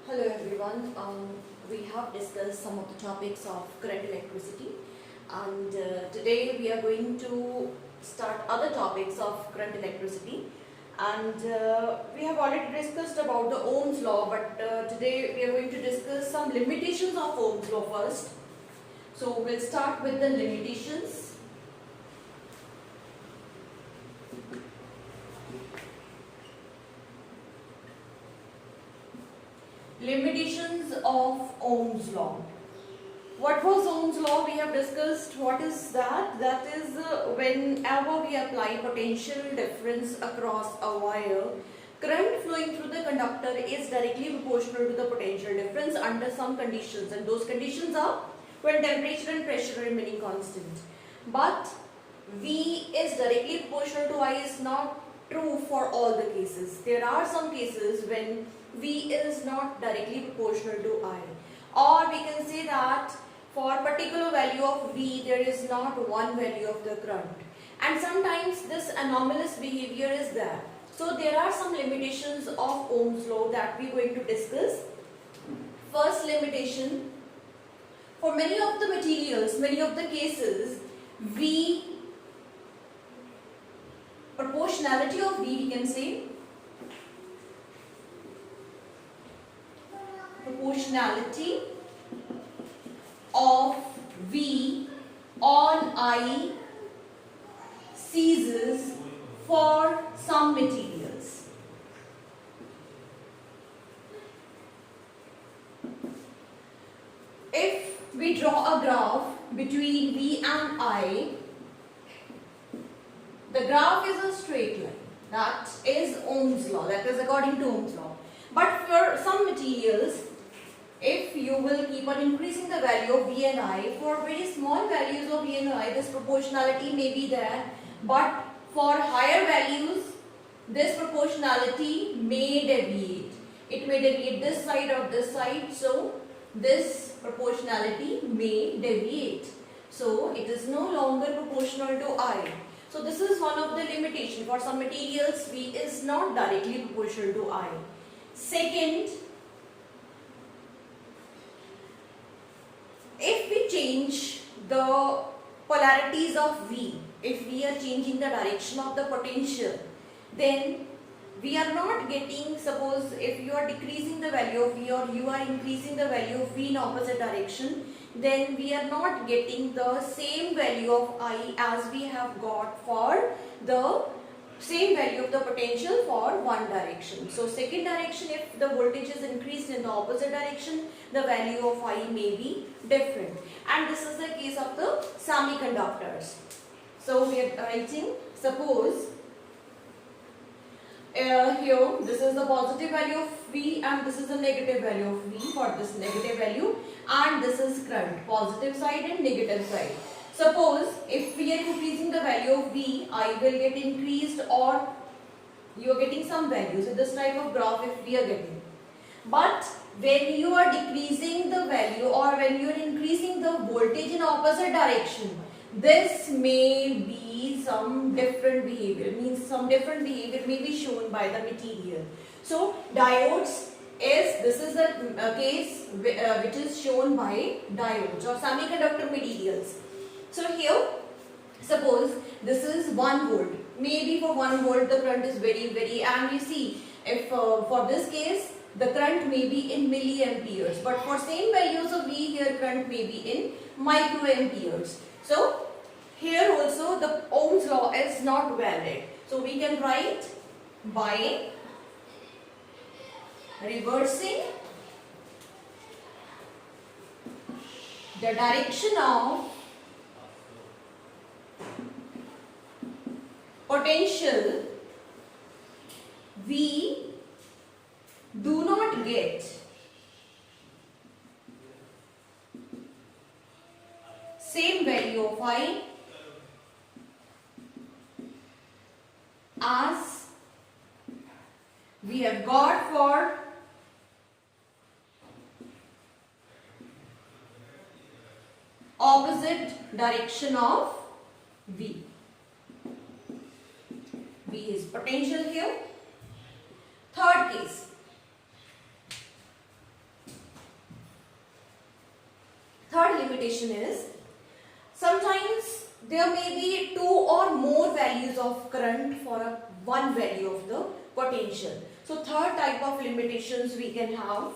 Hello everyone. We have discussed some of the topics of current electricity, and today we are going to start other topics of current electricity. And we have already discussed about the Ohm's law, but today we are going to discuss some limitations of Ohm's law first. So we'll start with the limitations. Limitations of Ohm's law. What was Ohm's law? We have discussed what is that. That is whenever we apply potential difference across a wire, current flowing through the conductor is directly proportional to the potential difference under some conditions, and those conditions are when temperature and pressure are remaining constant. But V is directly proportional to I is not true for all the cases. There are some cases when V is not directly proportional to I, or we can say that for particular value of V there is not one value of the current, and sometimes this anomalous behavior is there. So there are some limitations of Ohm's law that we are going to discuss. First limitation, for many of the materials, many of the cases, V, proportionality of V, we can say proportionality of V on I ceases for some materials. If we draw a graph between V and I, the graph is a straight line. That is Ohm's law, that is according to Ohm's law. But for some materials, if you will keep on increasing the value of V and I, for very small values of V and I, this proportionality may be there, but for higher values, this proportionality may deviate. It may deviate this side or this side, so this proportionality may deviate. So it is no longer proportional to I. So this is one of the limitations. For some materials, V is not directly proportional to I. Second, if we change the polarities of V, if we are changing the direction of the potential, then we are not getting, suppose if you are decreasing the value of V or you are increasing the value of V in opposite direction, then we are not getting the same value of I as we have got for the same value of the potential for one direction. So second direction, if the voltage is increased in the opposite direction, the value of I may be different. And this is the case of the semiconductors. So we are writing, suppose here this is the positive value of V and this is the negative value of V for this negative value, and this is current, positive side and negative side. Suppose if we are increasing the value of V, I will get increased, or you are getting some values in this type of graph if we are getting. But when you are decreasing the value or when you are increasing the voltage in opposite direction, this may be some different behavior, means some different behavior may be shown by the material. So diodes is, this is the case which is shown by diodes or semiconductor materials. So here, suppose this is 1 volt. Maybe for 1 volt the current is very, and you see, if for this case the current may be in milliamperes, but for same values of V here current may be in microamperes. So here also the Ohm's law is not valid. So we can write by reversing the direction of potential, we do not get same value of I as we have got for opposite direction of V. V is potential here. Third case, limitation is sometimes there may be two or more values of current for one value of the potential. So third type of limitations we can have,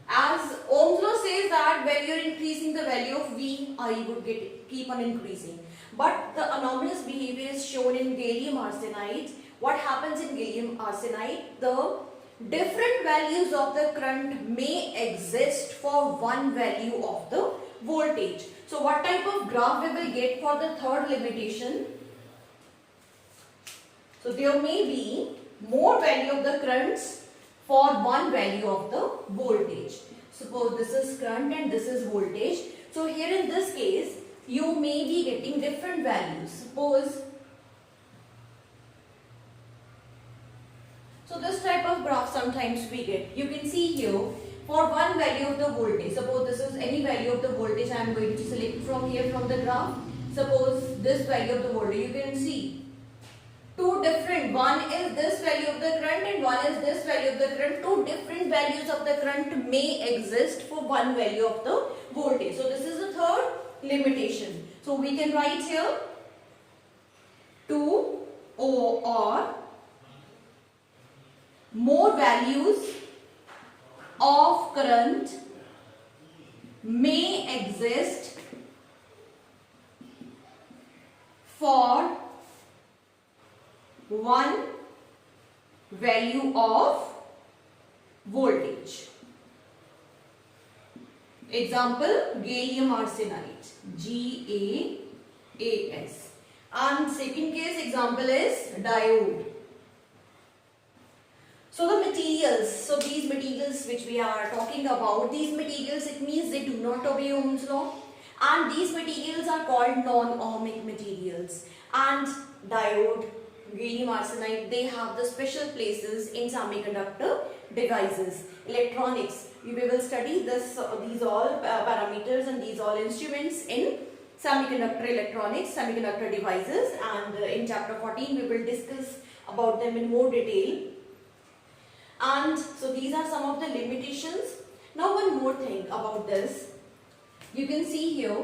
as Ohm's law says that when you are increasing the value of V, I would keep on increasing. But the anomalous behavior is shown in gallium arsenide. What happens in gallium arsenide? The different values of the current may exist for one value of the voltage. So what type of graph we will get for the third limitation? So there may be more value of the currents for one value of the voltage. Suppose this is current and this is voltage. So here in this case, you may be getting different values. Suppose, so this type of graph sometimes we get. You can see here for one value of the voltage. Suppose this is any value of the voltage I am going to select from here from the graph. Suppose this value of the voltage, you can see two different, one is this value of the current and one is this value of the current. Two different values of the current may exist for one value of the voltage. So this is the third limitation. So we can write here 2 or more values of current may exist for one value of voltage. Example, gallium arsenide, GaAs. And second case example is diode. So the materials, so these materials which we are talking about, these materials, it means they do not obey Ohm's law, and these materials are called non-ohmic materials. And diode, gallium arsenide, they have the special places in semiconductor devices, electronics. We will study this, these all parameters and these all instruments in semiconductor electronics, semiconductor devices, and in chapter 14 we will discuss about them in more detail. And so these are some of the limitations. Now one more thing about this. You can see here,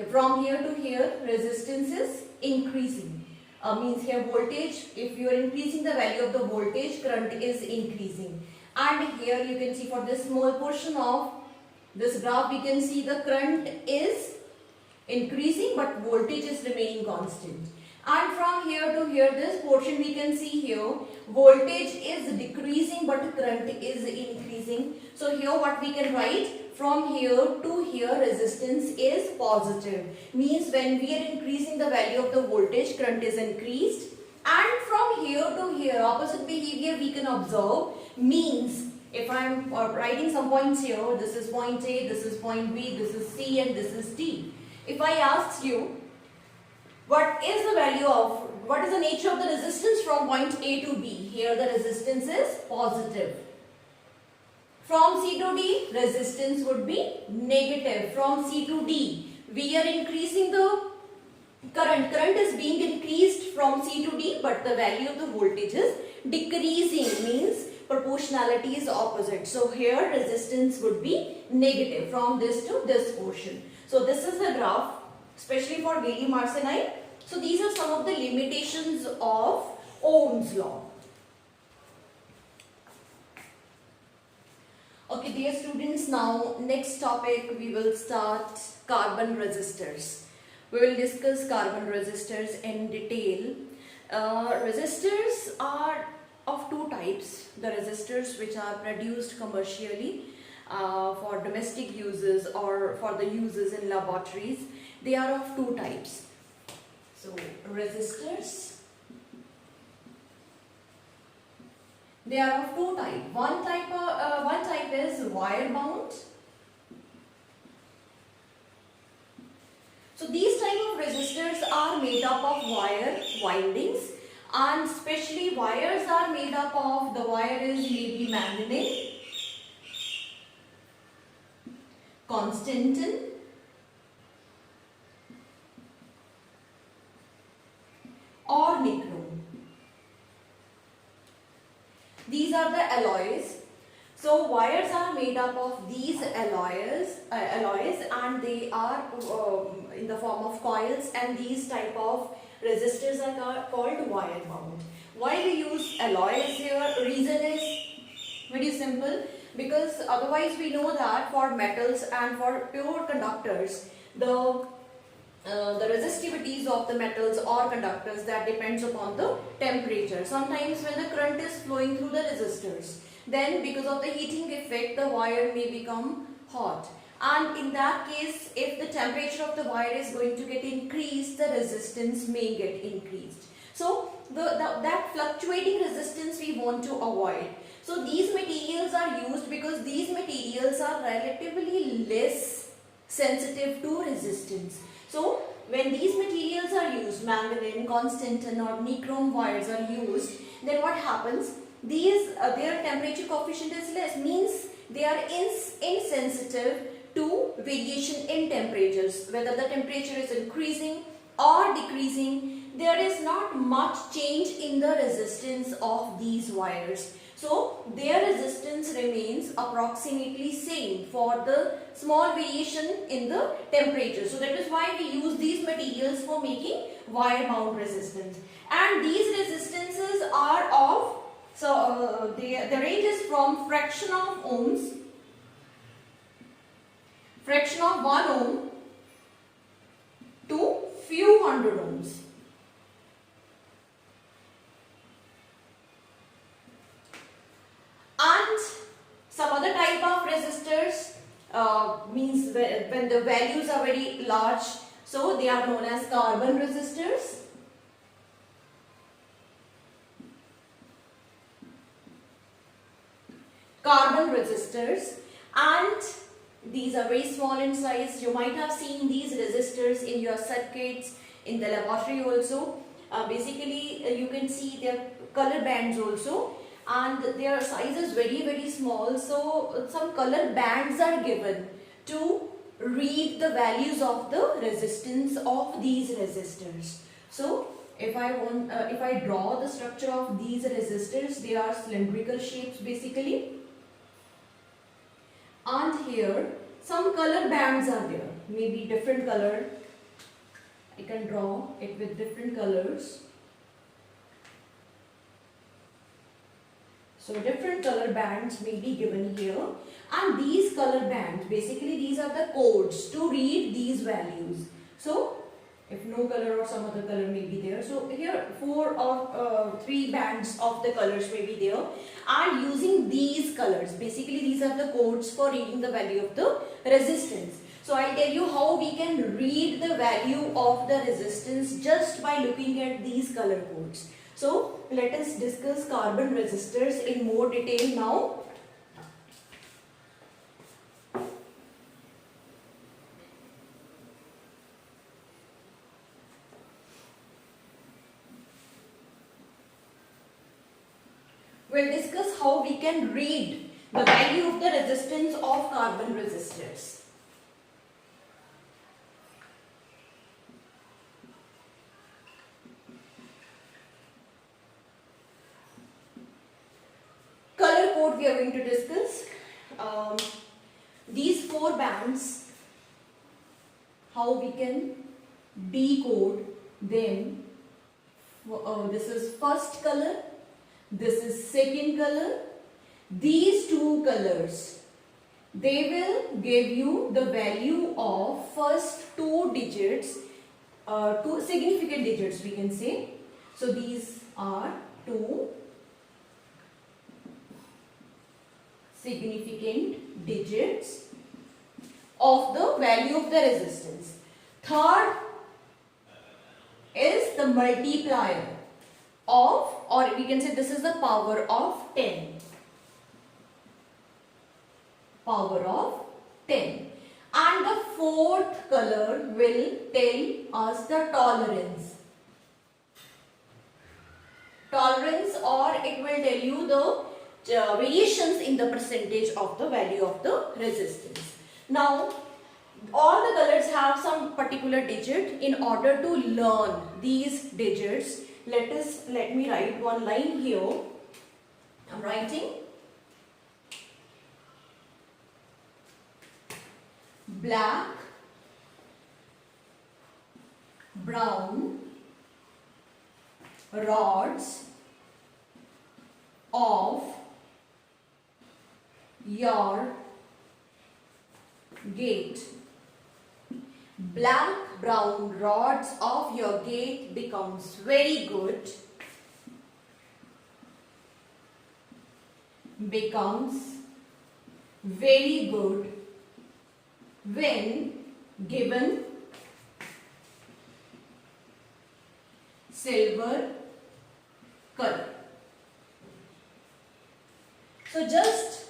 from here to here, resistance is increasing. Means here voltage, if you are increasing the value of the voltage, current is increasing. And here you can see for this small portion of this graph, we can see the current is increasing but voltage is remaining constant. And from here to here, this portion we can see here, voltage is decreasing but current is increasing. So here what we can write, from here to here resistance is positive. Means when we are increasing the value of the voltage, current is increased. And from here to here, opposite behavior we can observe. Means if I am writing some points here, this is point A, this is point B, this is C and this is D. If I ask you, what is the value of, what is the nature of the resistance from point A to B? Here the resistance is positive. From C to D, resistance would be negative. From C to D, we are increasing the current. Current is being increased from C to D, but the value of the voltage is decreasing. Means proportionality is opposite. So here resistance would be negative from this to this portion. So this is the graph, especially for gallium arsenide. So these are some of the limitations of Ohm's law. Okay, dear students, now next topic we will start carbon resistors. We will discuss carbon resistors in detail. Resistors are of two types. The resistors which are produced commercially for domestic uses or for the uses in laboratories, they are of two types. So resistors, they are of two types. One type is wire bound. So these type of resistors are made up of wire windings, and especially wires are made up of, the wire is maybe manganese, constantan, or nichrome. These are the alloys. So wires are made up of these alloys and they are in the form of coils, and these type of resistors are called wire bound. Why we use alloys here? Reason is very simple, because otherwise we know that for metals and for pure conductors, the resistivities of the metals or conductors, that depends upon the temperature. Sometimes when the current is flowing through the resistors, then because of the heating effect, the wire may become hot, and in that case, if the temperature of the wire is going to get increased, the resistance may get increased. So that fluctuating resistance we want to avoid. So these materials are used because these materials are relatively less sensitive to resistance. So when these materials are used, manganese, constantan or nichrome wires are used, then what happens? Their temperature coefficient is less, means they are insensitive to variation in temperatures. Whether the temperature is increasing or decreasing, there is not much change in the resistance of these wires. So their resistance remains approximately same for the small variation in the temperature. So that is why we use these materials for making wire bound resistance. And these resistances are of, the range is from fraction of ohms, fraction of 1 ohm to few hundred ohms. And some other type of resistors means when the values are very large, so they are known as carbon resistors. Carbon resistors, and these are very small in size. You might have seen these resistors in your circuits in the laboratory also. Basically, you can see their color bands also, and their size is very small. So some color bands are given to read the values of the resistance of these resistors. So if I draw the structure of these resistors, they are cylindrical shapes basically. And here some color bands are there, maybe different color. I can draw it with different colors. So different color bands may be given here, and these color bands, basically these are the codes to read these values. So if no color or some other color may be there, so here 4 or 3 bands of the colors may be there, and using these colors, basically these are the codes for reading the value of the resistance. So I'll tell you how we can read the value of the resistance just by looking at these color codes. So let us discuss carbon resistors in more detail now. We'll discuss how we can read the value of the resistance of carbon resistors. Color code we are going to discuss. These 4 bands, how we can decode them. This is first color. This is second color. These 2 colors, they will give you the value of first 2 digits, 2 significant digits we can say. So these are 2 significant digits of the value of the resistance. Third is the multiplier of, or we can say this is the power of 10. Power of 10. And the 4th color will tell us the tolerance. Tolerance, or it will tell you the variations in the percentage of the value of the resistance. Now, all the colors have some particular digit. In order to learn these digits, let me write one line here. I'm writing black, brown rods of your gate. Black brown rods of your gate becomes very good. Becomes very good when given silver color. So just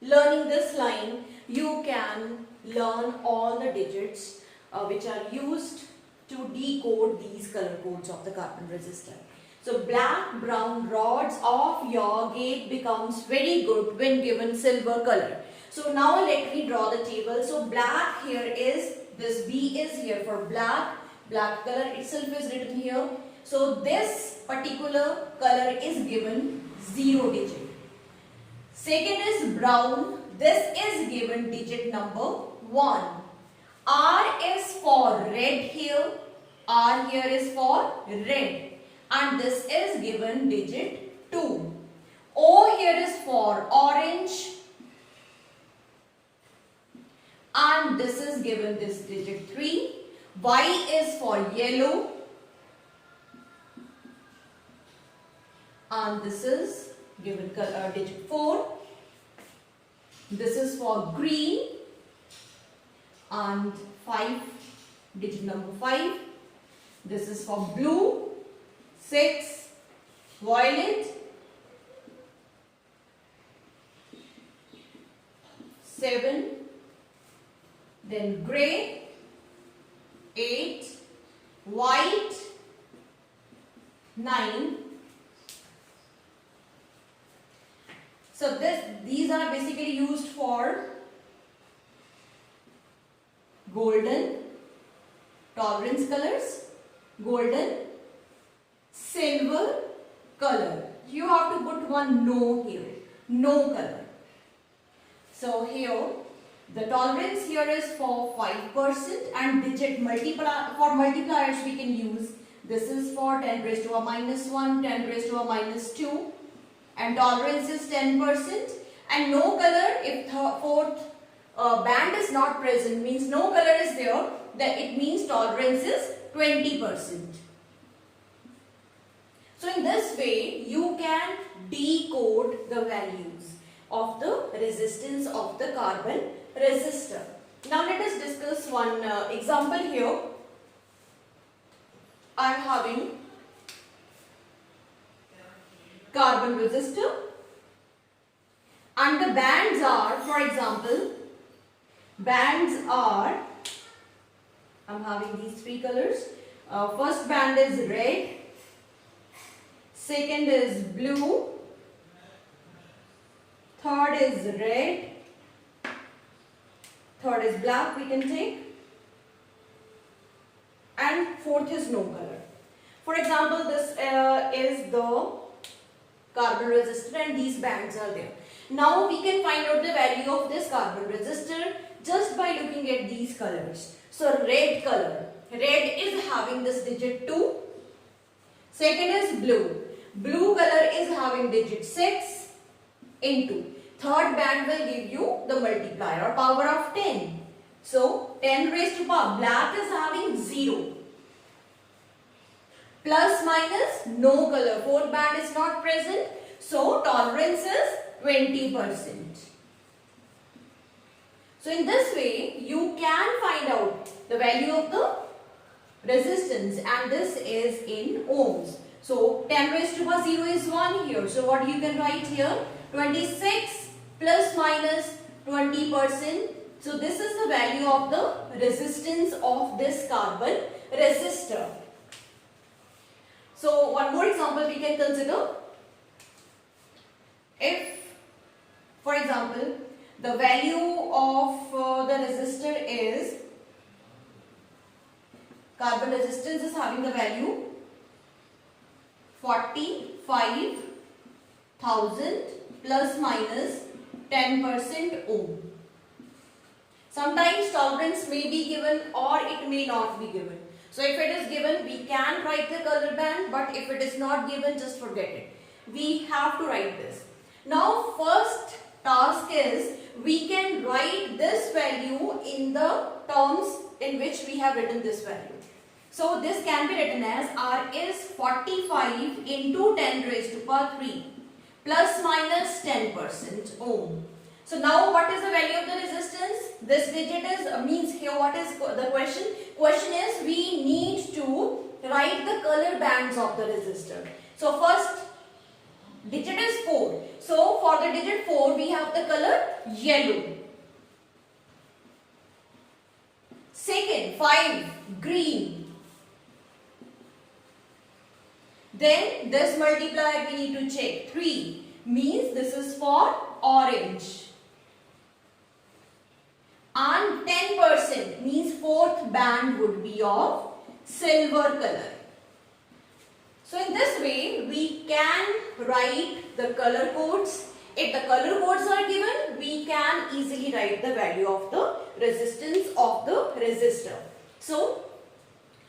learning this line, you can learn all the digits which are used to decode these color codes of the carbon resistor. So black brown rods of your gate becomes very good when given silver color. So now let me draw the table. So black here is, this B is here for black. Black color itself is written here. So this particular color is given 0 digit. Second is brown. This is given digit number 1. R is for red here. R here is for red. And this is given digit 2. O here is for orange. And this is given this digit 3. Y is for yellow. And this is given digit 4. This is for green. And 5, digit number 5. This is for blue. 6, violet. 7, then grey. 8, white. 9. So these are basically used for golden, tolerance colors, golden, silver color. You have to put one no here, no color. So here the tolerance here is for 5% and digit for multipliers we can use. This is for 10 raised to a minus 1, 10 raised to a minus 2 and tolerance is 10%. And no color, if the fourth band is not present, means no color is there, then it means tolerance is 20%. So in this way, you can decode the values of the resistance of the carbon resistor. Now let us discuss one example here. I am having carbon resistor and the bands are, for example, bands are, I am having these 3 colors. First band is red. Second is blue, third is red, third is black we can take, and fourth is no color. For example, this is the carbon resistor and these bands are there. Now we can find out the value of this carbon resistor just by looking at these colors. So red color, red is having this digit 2, second is blue. Blue color is having digit 6 into. Third band will give you the multiplier or power of 10. So 10 raised to power. Black is having 0. Plus minus no color. Fourth band is not present. So tolerance is 20%. So in this way you can find out the value of the resistance and this is in ohms. So 10 raised to power 0 is 1 here. So what you can write here? 26 plus minus 20%. So this is the value of the resistance of this carbon resistor. So one more example we can consider. If, for example, the value of the resistor is, carbon resistance is having the value 45,000 plus minus 10% ohm. Sometimes tolerance may be given or it may not be given. So if it is given, we can write the color band, but if it is not given, just forget it. We have to write this. Now first task is, we can write this value in the terms in which we have written this value. So this can be written as R is 45 into 10 raised to power 3 plus minus 10% ohm. So now what is the value of the resistance? This digit is means here what is the question? Question is, we need to write the color bands of the resistor. So first digit is 4. So for the digit 4 we have the color yellow. Second 5 green. Then this multiplier we need to check. 3 means this is for orange. And 10% means fourth band would be of silver color. So in this way we can write the color codes. If the color codes are given, we can easily write the value of the resistance of the resistor. So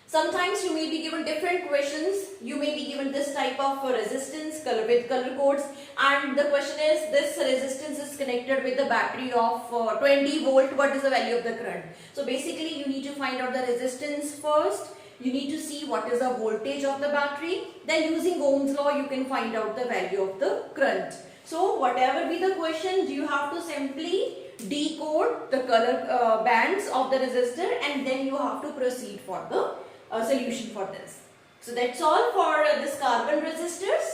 sometimes you may be given different questions. You may be given this type of resistance color with color codes, and the question is, this resistance is connected with the battery of 20 volt. What is the value of the current? So basically you need to find out the resistance first. You need to see what is the voltage of the battery. Then using Ohm's law you can find out the value of the current. So whatever be the question, you have to simply decode the color bands of the resistor, and then you have to proceed for the solution for this. So that's all for this carbon resistors.